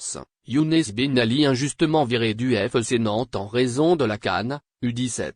France, Younes Benali injustement viré du FC Nantes en raison de la CAN, U17.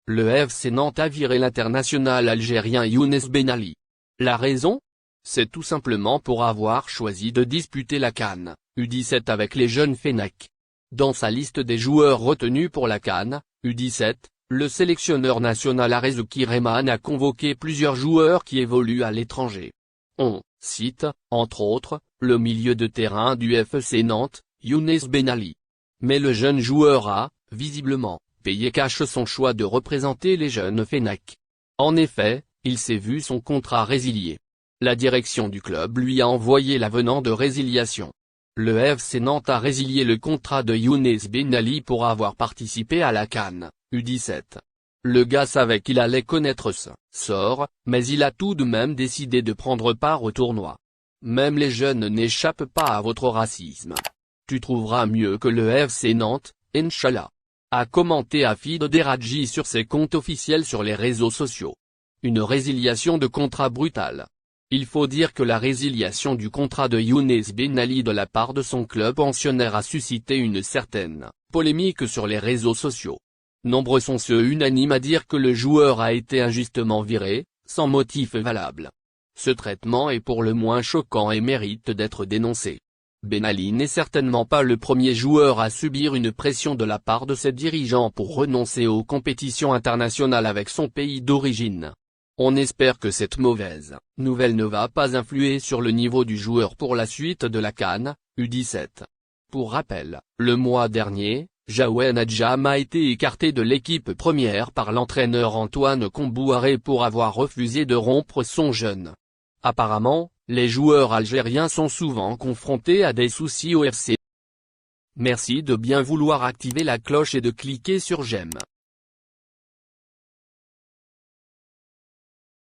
Le FC Nantes a viré l'international algérien Younes Benali. La raison? C'est tout simplement pour avoir choisi de disputer la CAN, U17 avec les jeunes Fennecs. Dans sa liste des joueurs retenus pour la CAN, U17, le sélectionneur national Arezuki Rehman a convoqué plusieurs joueurs qui évoluent à l'étranger. On cite, entre autres, le milieu de terrain du FC Nantes, Younes Benali. Mais le jeune joueur a, visiblement, payé cash son choix de représenter les jeunes Fennecs. En effet, il s'est vu son contrat résilié. La direction du club lui a envoyé l'avenant de résiliation. Le FC Nantes a résilié le contrat de Younes Benali pour avoir participé à la CAN, U17. Le gars savait qu'il allait connaître ce sort, mais il a tout de même décidé de prendre part au tournoi. Même les jeunes n'échappent pas à votre racisme. Tu trouveras mieux que le FC Nantes, Inch'Allah. A commenté Hafid Deradji sur ses comptes officiels sur les réseaux sociaux. Une résiliation de contrat brutale. Il faut dire que la résiliation du contrat de Younes Benali de la part de son club pensionnaire a suscité une certaine polémique sur les réseaux sociaux. Nombreux sont ceux unanimes à dire que le joueur a été injustement viré, sans motif valable. Ce traitement est pour le moins choquant et mérite d'être dénoncé. Benali n'est certainement pas le premier joueur à subir une pression de la part de ses dirigeants pour renoncer aux compétitions internationales avec son pays d'origine. On espère que cette mauvaise nouvelle ne va pas influer sur le niveau du joueur pour la suite de la CAN, U17. Pour rappel, le mois dernier, Jawen Adjam a été écarté de l'équipe première par l'entraîneur Antoine Kombouaré pour avoir refusé de rompre son jeûne. Apparemment, les joueurs algériens sont souvent confrontés à des soucis au FC. Merci de bien vouloir activer la cloche et de cliquer sur j'aime.